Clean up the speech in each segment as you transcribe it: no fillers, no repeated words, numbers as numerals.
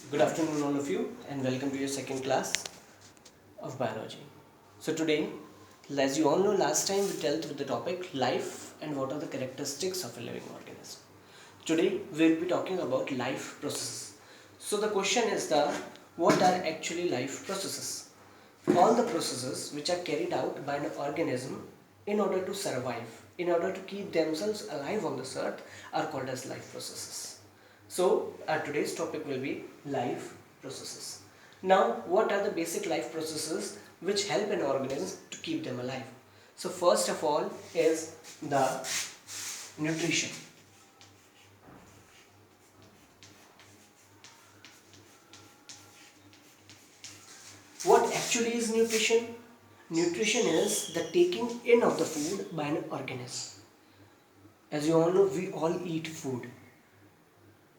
Good afternoon all of you and welcome to your second class of biology. So today, as you all know, last time we dealt with the topic life and what are the characteristics of a living organism. Today we will be talking about life processes. So the question is what are actually life processes? All the processes which are carried out by an organism in order to survive, in order to keep themselves alive on this earth are called as life processes. So our today's topic will be life processes. Now what are the basic life processes which help an organism to keep them alive? So first of all is the nutrition. What actually is nutrition? Nutrition is the taking in of the food by an organism. As you all know, we all eat food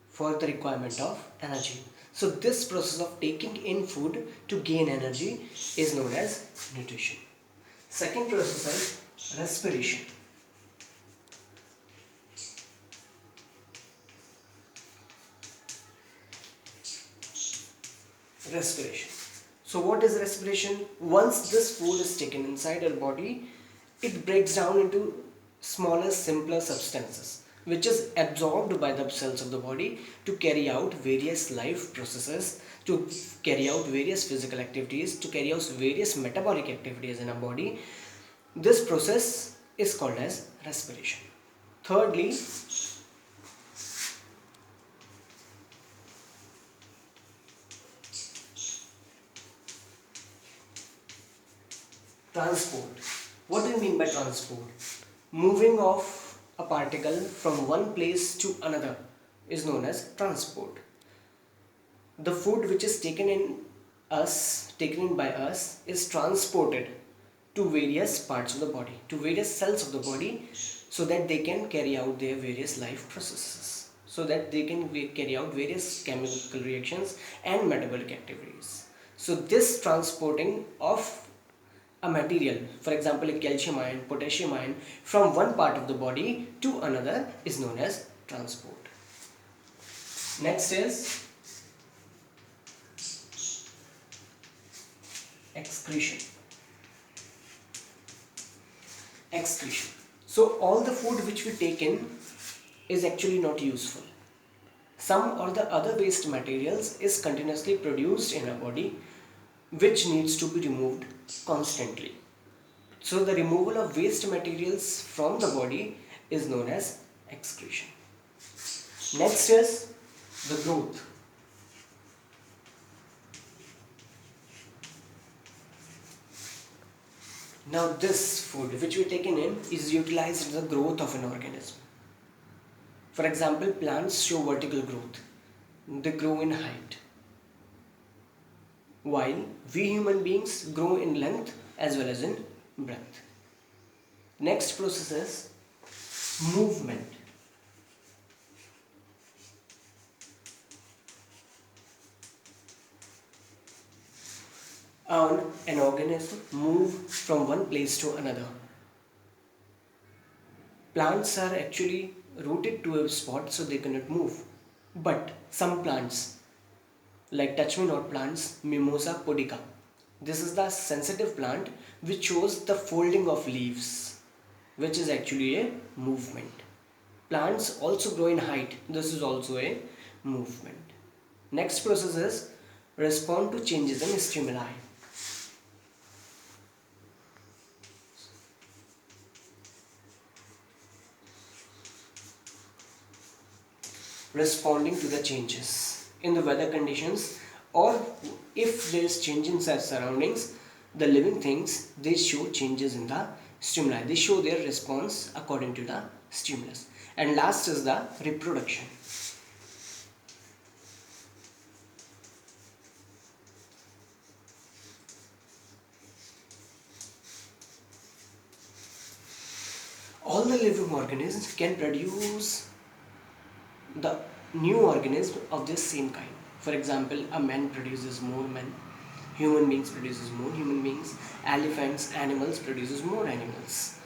for the requirement of energy. So this process of taking in food to gain energy is known as nutrition. Second process is respiration. Respiration. So what is respiration? Once this food is taken inside our body, it breaks down into smaller, simpler substances which is absorbed by the cells of the body to carry out various life processes, to carry out various physical activities, to carry out various metabolic activities in our body. This process is called as respiration. Thirdly, transport. What do you mean by transport? Moving of a particle from one place to another is known as transport. The food which is taken in by us is transported to various parts of the body, to various cells of the body, so that they can carry out their various life processes, so that they can carry out various chemical reactions and metabolic activities. So this transporting of a material, for example a calcium ion, potassium ion, from one part of the body to another is known as transport. Next is excretion. Excretion. So all the food which we take in is actually not useful. Some or the other waste materials is continuously produced in our body which needs to be removed constantly. So the removal of waste materials from the body is known as excretion. Next is the growth. Now this food which we taken in is utilized in the growth of an organism. For example, plants show vertical growth. They grow in height, while we human beings grow in length as well as in breadth. Next process is movement. An organism move from one place to another. Plants are actually rooted to a spot so they cannot move. But some plants, like touch me not plants, Mimosa pudica, this is the sensitive plant which shows the folding of leaves, which is actually a movement. Plants also grow in height. This is also a movement. Next process is respond to changes in stimuli. Responding to the changes in the weather conditions, or if there is change in their surroundings, the living things, they show changes in the stimuli. They show their response according to the stimulus. And last is the reproduction. All the living organisms can produce the new organism of the same kind. For example, a man produces more men, human beings produces more human beings, elephants, animals produces more animals.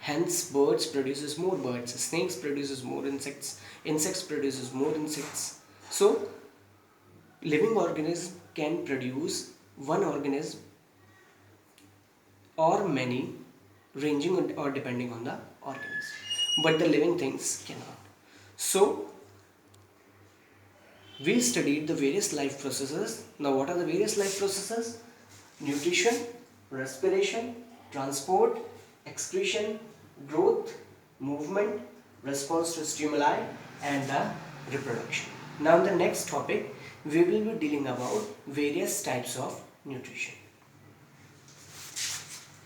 Hence, birds produces more birds, snakes produces more insects, insects produces more insects. So, living organism can produce one organism or many, ranging or depending on the organism, but the living things cannot. So we studied the various life processes. Now what are the various life processes? Nutrition, respiration, transport, excretion, growth, movement, response to stimuli, and the reproduction. Now in the next topic we will be dealing about various types of nutrition.